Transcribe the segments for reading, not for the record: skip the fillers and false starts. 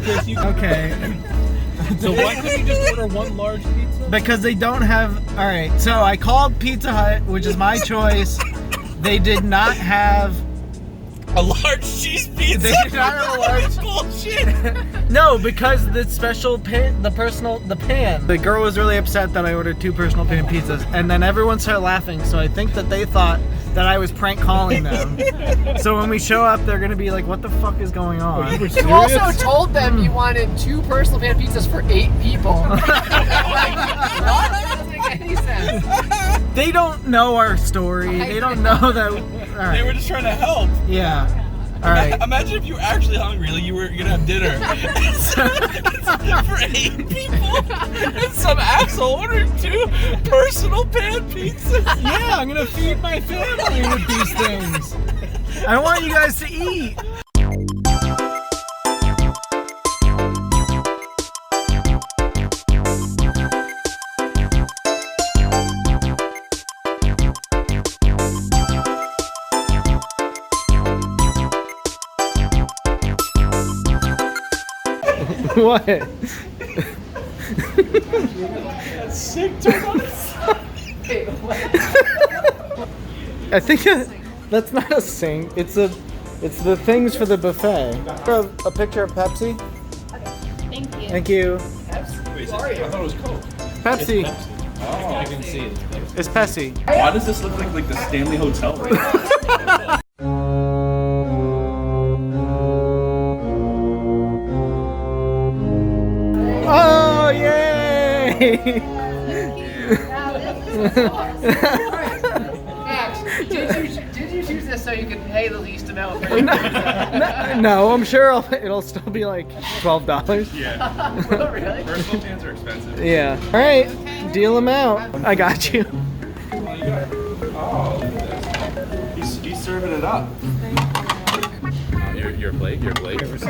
Chris, you Okay. So why couldn't you just order one large pizza? Because they don't have. All right. So I called Pizza Hut, which is my choice. They did not have. A large cheese pizza? They did not have a large. Bullshit. No, because the special pan, the pan. The girl was really upset that I ordered 2 personal pan pizzas, and then everyone started laughing. So I think that they thought that I was prank calling them. So when we show up, they're gonna be like, "What the fuck is going on?" You also told them you wanted 2 personal pan pizzas for 8 people. Like, what? That doesn't make any sense. They don't know our story. They don't know that. All right. They were just trying to help. Yeah. All right. Imagine if you were actually hungry, like you were gonna have dinner for 8 people, and some asshole ordered 2 personal pan pizzas. Yeah, I'm gonna feed my family with these things. I want you guys to eat. What? Sick donuts. I think that's not a sink. It's the things for the buffet. A picture of Pepsi. Thank you. Thank you. Wait, I thought it was Coke. Pepsi. Oh, I can see it. It's Pepsi. Why does this look like the Stanley Hotel right now? Oh, yay! Max, did you choose this so you could pay the least amount for it? No, I'm sure it'll still be like $12. Yeah. Really? Personal pans are expensive. Yeah. All right, deal them out. I got you. Oh, he's serving it up. Your plate.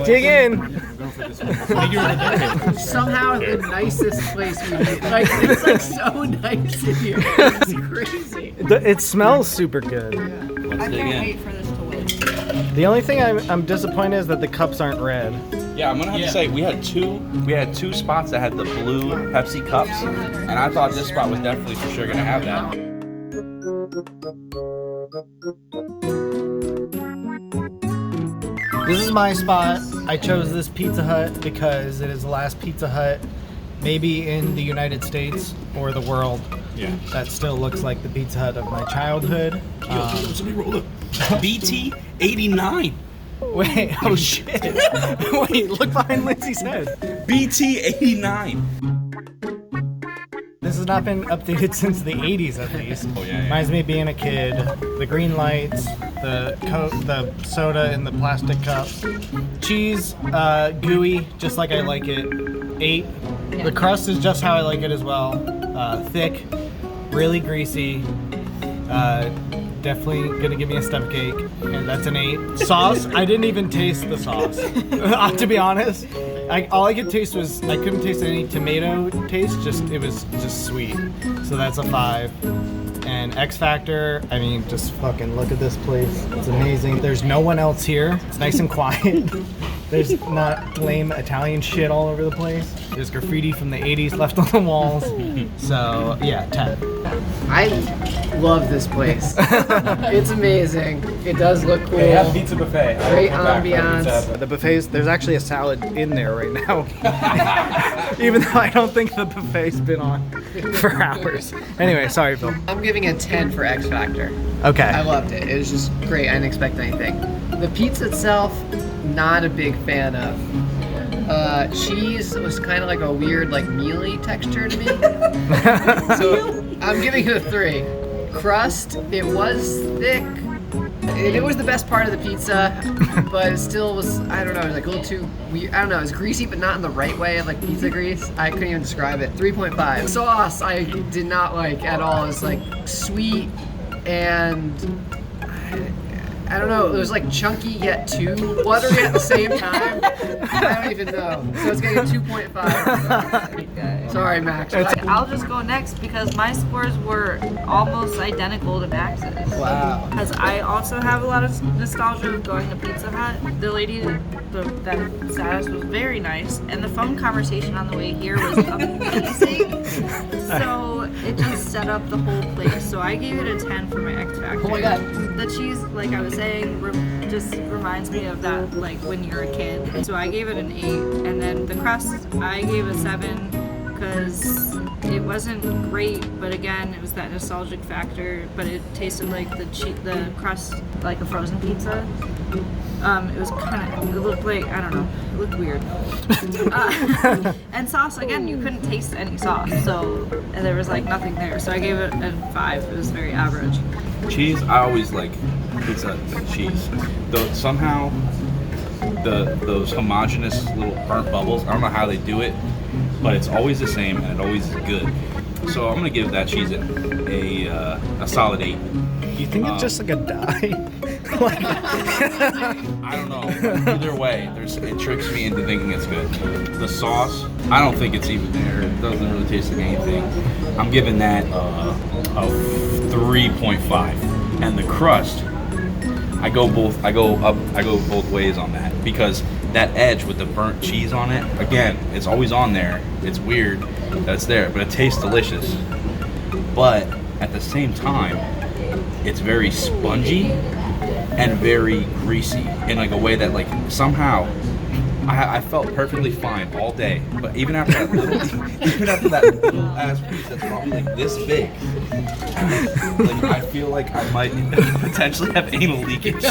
Dig in. Somehow the nicest place we eat. Like, it's like so nice in here. It's crazy. It smells super good. I can't wait for this to win. The only thing I'm disappointed is that the cups aren't red. Yeah, I'm gonna have to say we had two spots that had the blue Pepsi cups, and I thought this spot was definitely for sure gonna have that. This is my spot. I chose this Pizza Hut because it is the last Pizza Hut, maybe in the United States or the world, that still looks like the Pizza Hut of my childhood. Somebody roll up. BT 89. Wait, oh shit. Wait, look behind Lindsay's head. BT 89. This has not been updated since the 80s at least. Oh, yeah. Reminds me of being a kid. The green lights, the Coke, the soda in the plastic cup. Cheese, gooey, just like I like it. 8. The crust is just how I like it as well. Thick, really greasy. Definitely gonna give me a stomach ache, and that's an 8. Sauce, I didn't even taste the sauce. To be honest, all I could taste was, I couldn't taste any tomato taste. It was just sweet. So that's a 5. And X Factor, I mean, just fucking look at this place. It's amazing. There's no one else here. It's nice and quiet. There's not lame Italian shit all over the place. There's graffiti from the 80s left on the walls. So yeah, 10. I love this place. It's amazing. It does look cool. They have pizza buffet. Great ambiance. The buffets, there's actually a salad in there right now. Even though I don't think the buffet's been on for hours. Anyway, sorry, Phil. I'm giving a 10 for X Factor. Okay. I loved it. It was just great. I didn't expect anything. The pizza itself, not a big fan of. Cheese was kind of like a weird, like, mealy texture to me. So I'm giving it a 3. Crust, it was thick. It was the best part of the pizza, but it still was, I don't know, it was like a little too weird. I don't know, it was greasy, but not in the right way of like pizza grease. I couldn't even describe it. 3.5. Sauce, I did not like at all. It was like sweet and I don't know, it was like chunky yet too watery at the same time. I don't even know. So it's getting a 2.5. Sorry, Max. I'll just go next because my scores were almost identical to Max's. Wow. Because I also have a lot of nostalgia of going to Pizza Hut. The lady the status was very nice, and the phone conversation on the way here was amazing. So it just set up the whole place. So I gave it a 10 for my X Factor. Oh my god. The cheese, like I was saying, just reminds me of that, like when you're a kid. So I gave it an 8, and then the crust I gave a 7 because it wasn't great, but again, it was that nostalgic factor. But it tasted like the crust, like a frozen pizza. It was it looked like, I don't know, it looked weird. And sauce, again, you couldn't taste any sauce, so there was like nothing there. So I gave it a 5. It was very average. Cheese, I always like pizza and cheese. Though somehow those homogeneous little burnt bubbles, I don't know how they do it, but it's always the same and it always is good. So I'm gonna give that cheese a solid 8. Do you think it's just like a dye? I don't know. Either way, it tricks me into thinking it's good. The sauce, I don't think it's even there. It doesn't really taste like anything. I'm giving that a 3.5. And the crust, I go both ways on that, because that edge with the burnt cheese on it, again, it's always on there. It's weird that it's there, but it tastes delicious. But at the same time, it's very spongy and very greasy in like a way that like somehow I felt perfectly fine all day, but even after that little ass piece that's probably like this big, like I feel like I might potentially have anal leakage.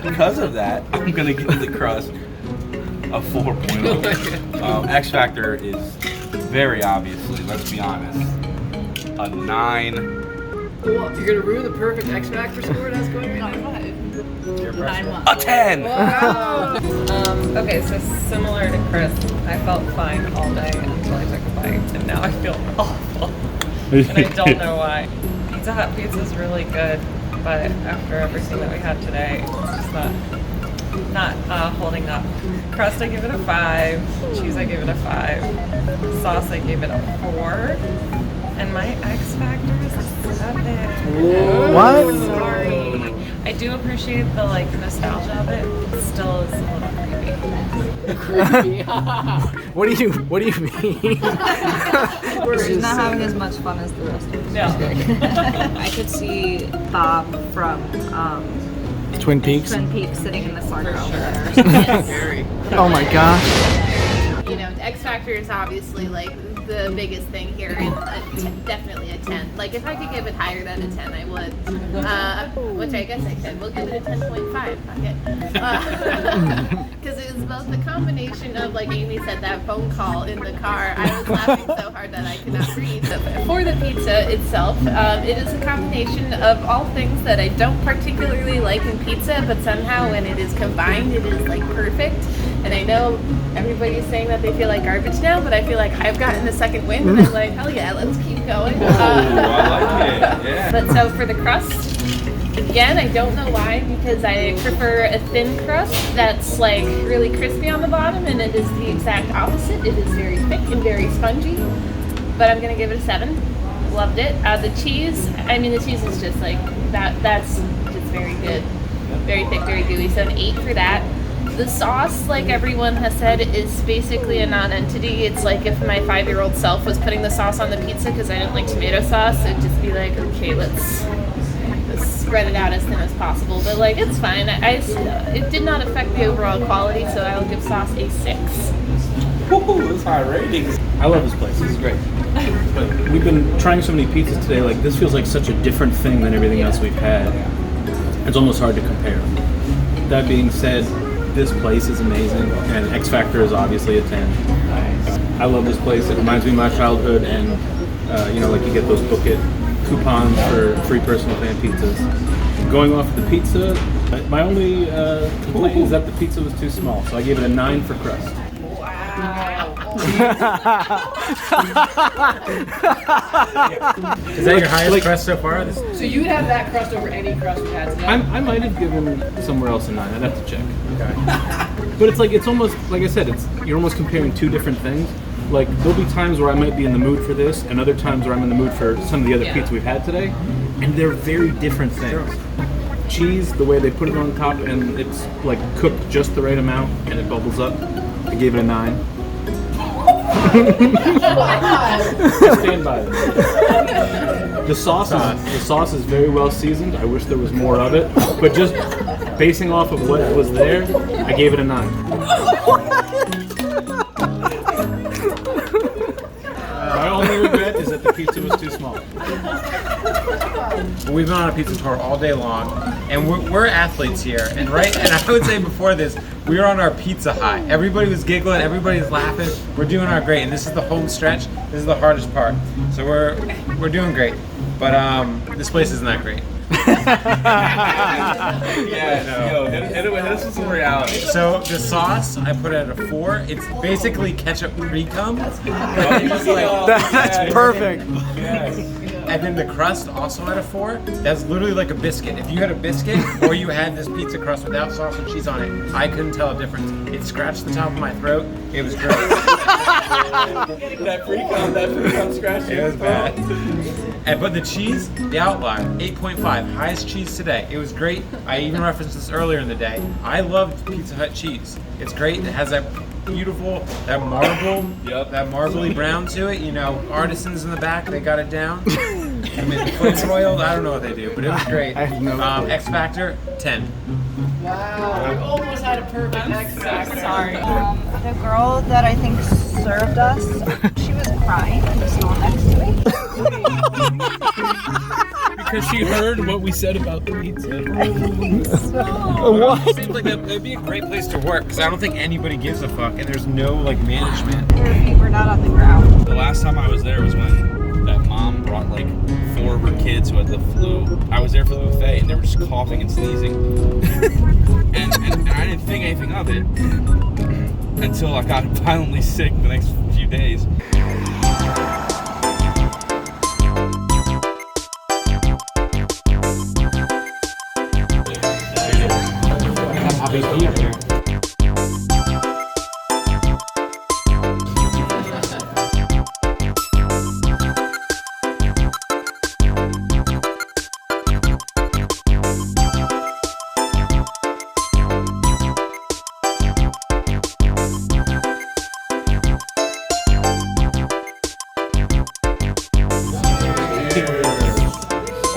Because of that, I'm gonna give the crust a 4.0. X Factor is very obviously, let's be honest, a 9. Well, you're gonna ruin the perfect X Factor score that's going right now. 9-1. A 10! Wow. Okay, so similar to Chris, I felt fine all day until I took a bite, and now I feel awful. And I don't know why. Pizza Hut pizza is really good, but after everything that we had today, it's just not holding up. Crust, I give it a 5. Cheese, I give it a 5. Sauce, I gave it a 4. And my X Factor is a 7. What? Sorry. I do appreciate the like nostalgia of it. It still is a little creepy. What do you mean? She's not having as much fun as the rest of us. No. I could see Bob from Twin Peaks? Twin Peaks sitting in the corner For over sure. there. Scary. Oh my gosh. You know, X Factor is obviously like the biggest thing here, and definitely a 10. Like if I could give it higher than a 10, I would. Which I guess I could. We'll give it a 10.5. Okay. Because it was both the combination of, like Amy said, that phone call in the car. I was laughing so hard that I could not breathe. For the pizza itself, it is a combination of all things that I don't particularly like in pizza, but somehow when it is combined, it is like perfect. And I know everybody's saying that they feel like garbage now, but I feel like I've gotten a second wind, and I'm like, hell yeah, let's keep going. I like it. Yeah. But so for the crust, again, I don't know why, because I prefer a thin crust that's like really crispy on the bottom, and it is the exact opposite. It is very thick and very spongy, but I'm gonna give it a 7. Loved it. The cheese, I mean, the cheese is just like that's just very good. Very thick, very gooey, so an 8 for that. The sauce, like everyone has said, is basically a non-entity. It's like if my 5-year-old self was putting the sauce on the pizza because I didn't like tomato sauce, it'd just be like, okay, let's spread it out as thin as possible. But like, it's fine. It did not affect the overall quality, so I will give sauce a 6. Woohoo, that's high ratings. I love this place. This is great. But we've been trying so many pizzas today. Like this feels like such a different thing than everything else we've had. It's almost hard to compare. That being said, this place is amazing, and X Factor is obviously a 10. I love this place. It reminds me of my childhood, and you know, like you get those book it coupons for free personal fan pizzas. Going off the pizza, my only complaint is that the pizza was too small, so I gave it a 9 for crust. Is that your highest crust so far? So you'd have that crust over any crust we've had today? I might have given somewhere else a 9. I'd have to check. Okay. But it's almost like I said. You're almost comparing two different things. Like there'll be times where I might be in the mood for this, and other times where I'm in the mood for some of the other pizza we've had today, and they're very different things. cheese, the way they put it on top, and it's like cooked just the right amount, and it bubbles up. I gave it a 9. I stand by it. The sauce is very well seasoned. I wish there was more of it, but just basing off of what was there, I gave it a 9. My only regret is that the pizza was too small. We've been on a pizza tour all day long, and we're athletes here. And I would say before this, we were on our pizza high. Everybody was giggling, everybody's laughing. We're doing our great, and this is the home stretch. This is the hardest part. So we're doing great, but this place isn't that great. Hit us with some reality. So the sauce, I put it at a 4. It's basically ketchup pre-cum. That's perfect. Yes. And then the crust also at a 4. That's literally like a biscuit. If you had a biscuit or you had this pizza crust without sauce and cheese on it, I couldn't tell a difference. It scratched the top of my throat. It was great. that pre-cum scratch. It was bad. But the cheese, the outlier, 8.5, highest cheese today. It was great. I even referenced this earlier in the day. I loved Pizza Hut cheese. It's great. It has that beautiful, that marbly brown to it. You know, artisans in the back, they got it down. I mean, the foot's roiled. I don't know what they do, but it was great. I have no idea. X Factor, 10. Wow, we almost had a perfect X Factor. Sorry. The girl that I think served us, she was crying in the stall next to me. Because she heard what we said about the pizza. What? Seems like that'd be a great place to work, because I don't think anybody gives a fuck, and there's no like management. Her feet were not on the ground. The last time I was there was when that mom brought like 4 of her kids who had the flu. I was there for the buffet, and they were just coughing and sneezing. and I didn't think anything of it until I got violently sick the next few days.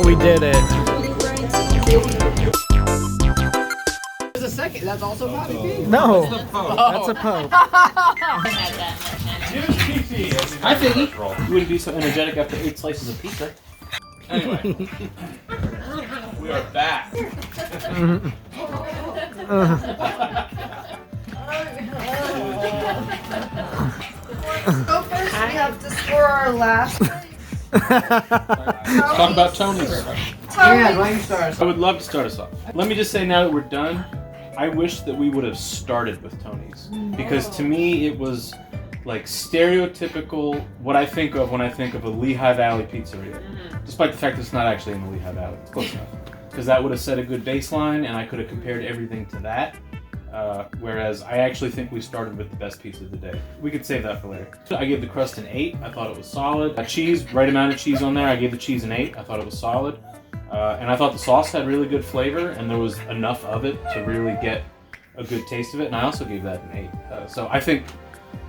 We did it. There's a second. That's also Bobby B. No, that's a Pope. I think you wouldn't be so energetic after 8 slices of pizza. Anyway, we are back. So first we have to score our last. Talk about Tony's. Yeah, Ryan stars. I would love to start us off. Let me just say now that we're done, I wish that we would have started with Tony's. Because to me it was like stereotypical what I think of when I think of a Lehigh Valley pizzeria. Despite the fact that it's not actually in the Lehigh Valley. It's close enough. Because that would have set a good baseline and I could have compared everything to that. Whereas I actually think we started with the best pizza of the day. We could save that for later. I gave the crust an 8. I thought it was solid. Cheese, right amount of cheese on there. I gave the cheese an 8. I thought it was solid. And I thought the sauce had really good flavor and there was enough of it to really get a good taste of it. And I also gave that an 8. So I think,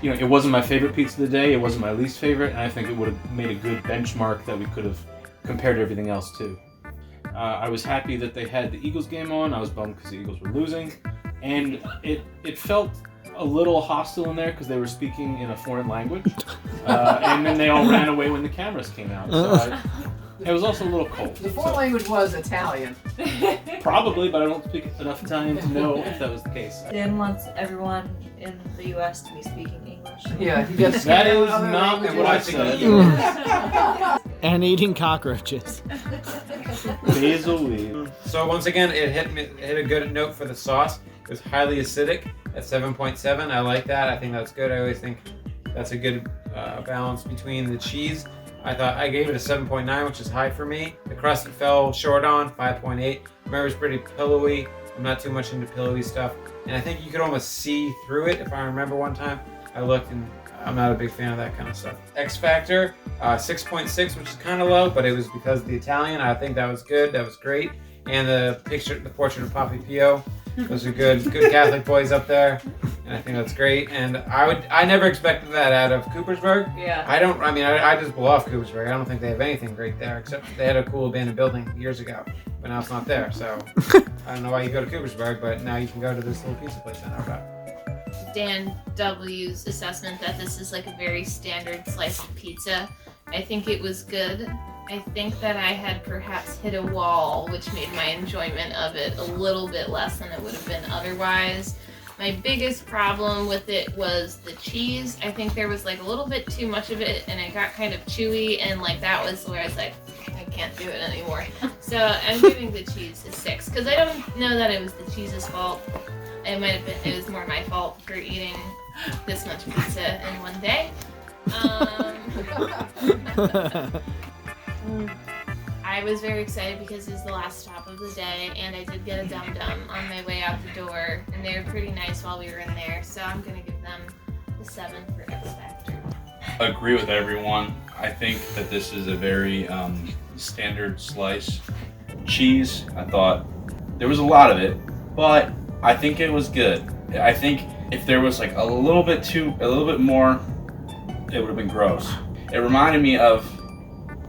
you know, it wasn't my favorite pizza of the day. It wasn't my least favorite. And I think it would have made a good benchmark that we could have compared everything else to. I was happy that they had the Eagles game on. I was bummed because the Eagles were losing. And it felt a little hostile in there because they were speaking in a foreign language. And then they all ran away when the cameras came out. So it was also a little cold. The foreign language was Italian. Probably, but I don't speak enough Italian to know if that was the case. Dan wants everyone in the U.S. to be speaking English. Yeah, he gets That scared is of other not languages. what I said. And eating cockroaches. Basil weed. So once again, it hit a good note for the sauce. It was highly acidic at 7.7. I like that. I think that's good. I always think that's a good balance between the cheese. I thought I gave it a 7.9, which is high for me. The crust it fell short on, 5.8. Remember, it's pretty pillowy. I'm not too much into pillowy stuff. And I think you could almost see through it. If I remember one time, I looked and I'm not a big fan of that kind of stuff. X Factor, 6.6, which is kind of low, but it was because of the Italian. I think that was good. That was great. and the portrait of Papi Pio. Those are good Catholic boys up there, and I think that's great. And I never expected that out of Coopersburg. Yeah. I just blow off Coopersburg. I don't think they have anything great there, except they had a cool abandoned building years ago, but now it's not there. So I don't know why you go to Coopersburg, but now you can go to this little pizza place I know about. Dan W's assessment that this is like a very standard slice of pizza. I think it was good. I think that I had perhaps hit a wall, which made my enjoyment of it a little bit less than it would have been otherwise. My biggest problem with it was the cheese. I think there was like a little bit too much of it and it got kind of chewy, and like that was where I was like, I can't do it anymore. So I'm giving the cheese a 6 because I don't know that it was the cheese's fault. It was more my fault for eating this much pizza in one day. I was very excited because it was the last stop of the day, and I did get a Dum Dum on my way out the door, and they were pretty nice while we were in there, so I'm gonna give them a 7 for X Factor. Agree with everyone. I think that this is a very standard slice. Cheese, I thought there was a lot of it, but I think it was good. I think if there was like a little bit more, it would have been gross. It reminded me of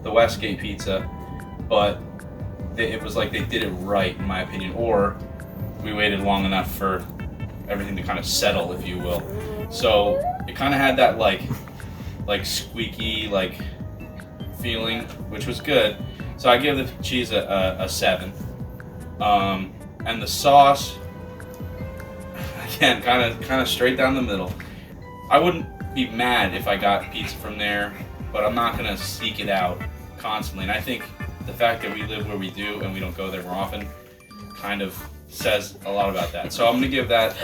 the Westgate pizza, but it was like they did it right, in my opinion, or we waited long enough for everything to kind of settle, if you will. So it kind of had that like squeaky like feeling, which was good. So I give the cheese a 7. And the sauce, again, kind of straight down the middle. I wouldn't be mad if I got pizza from there, but I'm not gonna seek it out constantly. And I think the fact that we live where we do and we don't go there more often kind of says a lot about that. So I'm gonna give that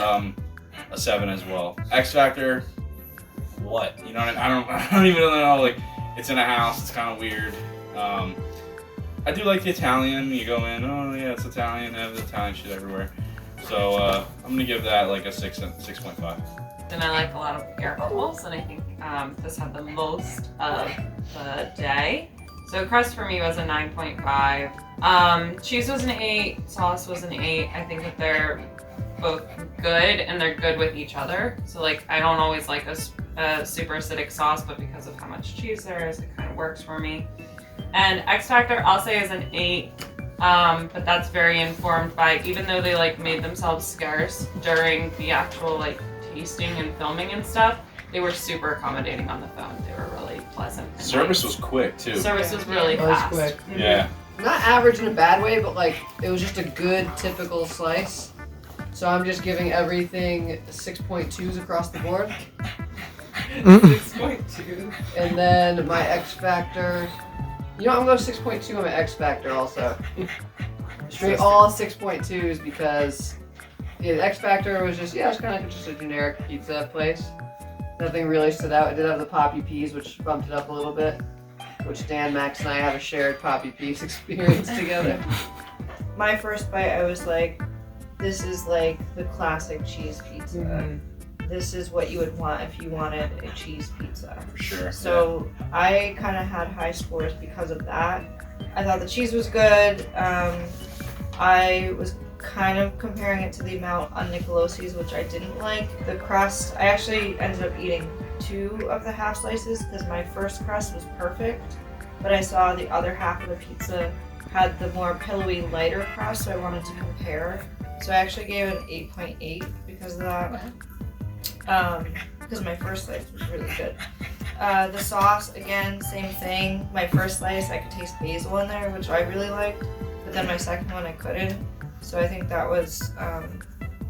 a 7 as well. X Factor, what? You know what I mean? I don't even know. Like, it's in a house. It's kind of weird. I do like the Italian. You go in, oh yeah, it's Italian. They have the Italian shit everywhere. So I'm gonna give that like a 6.5. And I like a lot of air bubbles, and I think this had the most of the day. So crust for me was a 9.5. Cheese was an 8, sauce was an 8. I think that they're both good, and they're good with each other. So like, I don't always like a super acidic sauce, but because of how much cheese there is, it kind of works for me. And X Factor, I'll say is an 8. But that's very informed by, even though they like made themselves scarce during the actual like tasting and filming and stuff, they were super accommodating on the phone. They were really pleasant. Service was quick too. Service was really It was fast. quick. Yeah. Not average in a bad way, but like it was just a good typical slice. So I'm just giving everything 6.2s across the board. 6.2. And then my X Factor, you know, I'm going 6.2 on my X Factor also. Straight all 6.2s because X Factor was just, it's kind of like just a generic pizza place. Nothing really stood out. It did have the Poppy Peas, which bumped it up a little bit. Which Dan, Max, and I have a shared Poppy Peas experience together. My first bite, I was like, this is like the classic cheese pizza. Mm-hmm. This is what you would want if you wanted a cheese pizza. For sure. So I kind of had high scores because of that. I thought the cheese was good. I was kind of comparing it to the amount on Nicolosi's, which I didn't like. The crust, I actually ended up eating 2 of the half slices because my first crust was perfect, but I saw the other half of the pizza had the more pillowy, lighter crust, so I wanted to compare. So I actually gave it an 8.8 because of that. Because my first slice was really good. The sauce, again, same thing. My first slice, I could taste basil in there, which I really liked, but then my second one I couldn't. So I think that was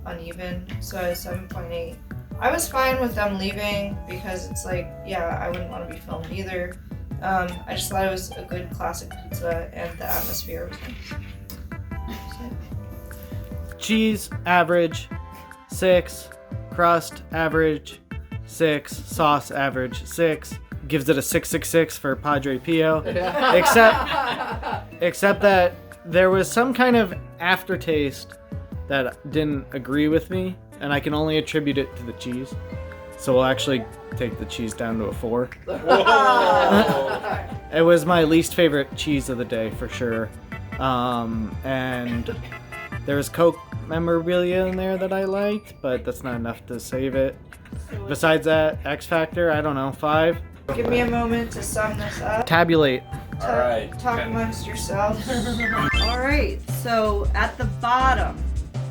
uneven. So I was 7.8. I was fine with them leaving because it's like, I wouldn't want to be filmed either. I just thought it was a good classic pizza and the atmosphere was good. Cheese, average, 6. Crust, average, 6. Sauce, average, 6. Gives it a 666 for Padre Pio. Except that there was some kind of aftertaste that didn't agree with me, and I can only attribute it to the cheese. So we'll actually take the cheese down to a 4. Whoa. It was my least favorite cheese of the day for sure. And there was Coke memorabilia in there that I liked, but that's not enough to save it. Besides that, X Factor, I don't know, 5. Give me a moment to sum this up. Tabulate. All right. Talk amongst yourselves. All right, so at the bottom,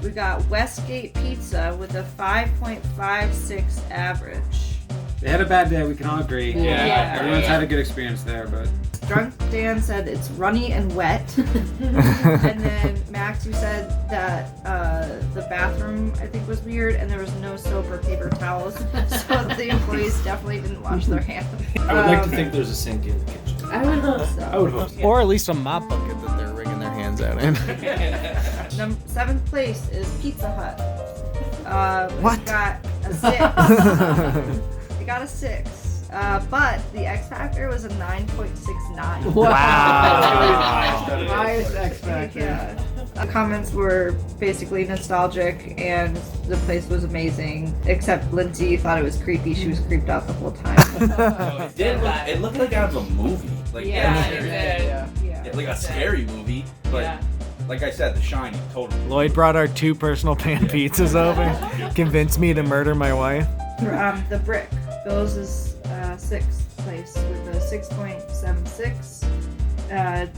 we got Westgate Pizza with a 5.56 average. They had a bad day, we can all agree. Yeah. Everyone's had a good experience there, but Drunk Dan said it's runny and wet. And then Max, you said that the bathroom, I think, was weird, and there was no soap or paper towels. So the employees definitely didn't wash their hands. I would like to think there's a sink in the kitchen. I would hope so. I would hope so. Or at least a mop bucket that they're wringing their hands out in. 7th place is Pizza Hut. What? It got a 6. It got a 6. But the X Factor was a 9.69. Wow. Highest X Factor. Yeah. The comments were basically nostalgic, and the place was amazing. Except Lindsay thought it was creepy. She was creeped out the whole time. It looked like out of a movie. Like, Yeah, scary. it did. Yeah, like a scary movie. But like I said, The Shining, totally. Lloyd brought our 2 personal pan pizzas over. Convinced me to murder my wife. The Brick. Bill's is 6th place with a 6.76.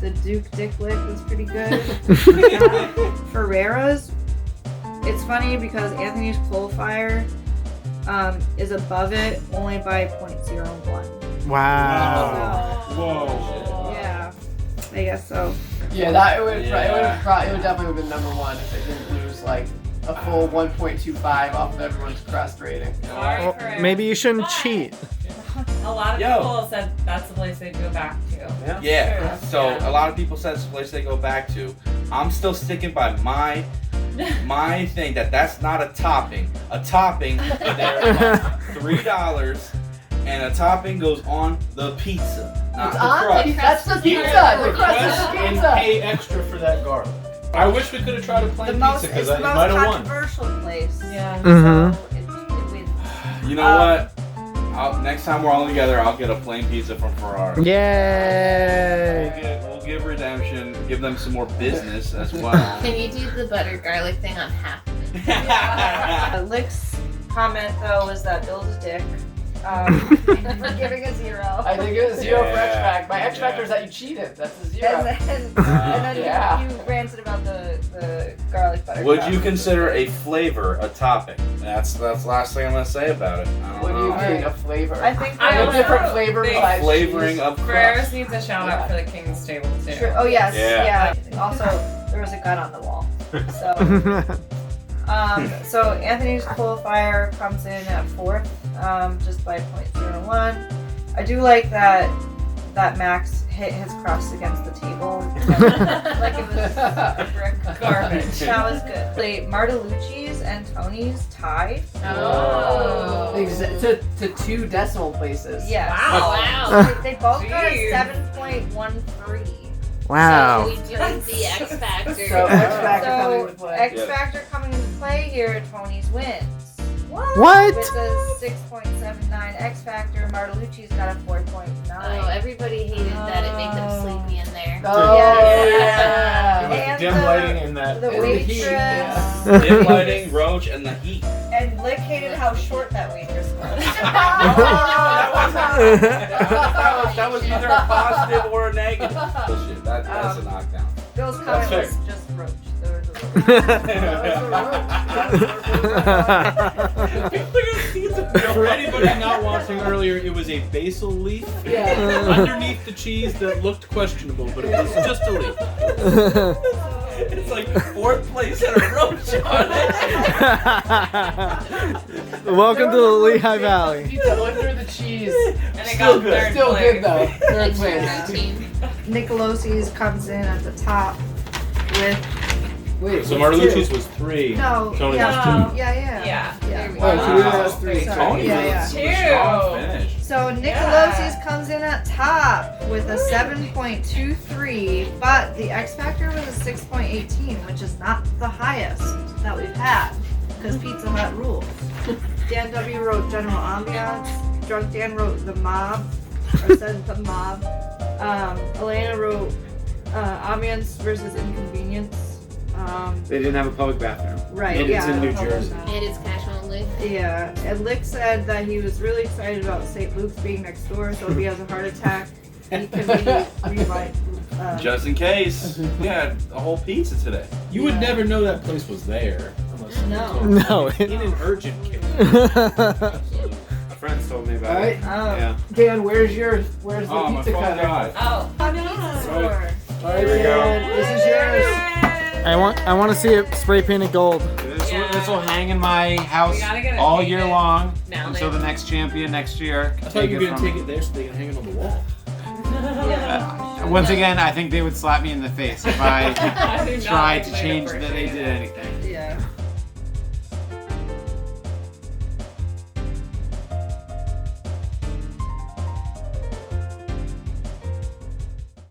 The Duke Dick Lick was pretty good. Ferrera's, it's funny because Anthony's Coal Fire is above it only by 0.01. Wow. So, yeah, I guess so. Yeah, that it would definitely have been number 1 if it didn't lose like a full 1.25 off of everyone's crust rating. Sorry Well, for it. maybe you shouldn't But cheat. A lot of Yo. people said that's the place they'd go back to. Yeah. So Yeah. a lot of people said it's the place they go back to. I'm still sticking by my thing that's not a topping. A topping, they're $3, and a topping goes on the pizza, not the crust. That's the pizza. The crust is the And pizza. pay extra for that garlic. I wish we could have tried a plain The most, pizza it's because the I most might have won. controversial place. Yeah. Mhm. So it wins. You know what? Next time we're all together, I'll get a plain pizza from Ferrari. Yay! We'll give Redemption, give them some more business as well. Can you do the butter garlic thing on half of it? Lick's comment though was that Bill's a dick. For giving a 0. I think it was 0 for X Yeah. Factor. My X Factor is that you cheated. That's a 0. And then Yeah. you ranted about the garlic butter. Would crust. you consider a flavor a topping? That's the last thing I'm gonna say about it. I don't What do you know. mean, a flavor? I think I a don't different know. flavor They- besides Flavoring cheese. of Ferrera's crust. needs a shout out for the King's table too. True. Oh yes, Yeah. yeah. Also, there was a gun on the wall. So Anthony's Coal Fire comes in at 4th, just by 0.01. I do like that Max hit his crust against the table, like it was a brick Garbage. That was good. Martalucci's and Tony's tied. Oh. To 2 decimal places. Yes. Wow. They both got a Jeez. 7.13. Wow. So we doing the X Factor. So X Factor coming So into play. X Factor coming into play here. Tony's wins. What? With a 6.79 X Factor, Martalucci's got a 4.9. Oh, everybody hated that it made them sleepy in there. Oh, Yeah. yeah. And Dim lighting in that. the And the waitress. heat, yeah. Dim lighting, roach, and the heat. And Lick hated how short that waitress was. That was either a positive or a negative. Bullshit. That's a knockdown. Bill's comment That's was just roach. There was a For anybody not watching earlier, it was a basil leaf underneath the cheese that looked questionable, but it was just a leaf. It's like 4th place and a roach on it. Welcome to the Lehigh Valley. Pizza under the cheese. And it got third Still place. good though. Third That's your place. routine. Nicolosi's comes in at the top with Wait, So what's Martalucci's two? was 3. no, Tony yeah, was 2. yeah. Yeah. There we Oh, go. so we has 3. Sorry. Tony Yeah, was yeah. a strong finish. So Nicolosi's comes in at top with a 7.23, but the X Factor was a 6.18, which is not the highest that we've had, because Pizza Hut rules. Dan W wrote General Ambiance. Drunk Dan wrote The Mob, or said The Mob. Elena wrote ambience versus inconvenience. They didn't have a public bathroom. Right, And yeah. it's in New Jersey. And it's cash only. Yeah, and Lick said that he was really excited about St. Luke's being next door, so if he has a heart attack, he can revite. Just in case. We had a whole pizza today. You would never know that place was there unless you No. No. in an urgent case. Friends told me about Alright. it. Yeah. Dan, where's the Oh, my phone died. Oh, Pizza store. Alright, Here we go. Dan, this is yours. I want to see it spray painted gold. This will hang in my house We gotta get it all year painted long now, until the next champion next year. I thought you were gonna take it there so they can hang it on the wall. Once again, I think they would slap me in the face if I do not tried to think they change that appreciate they did anything.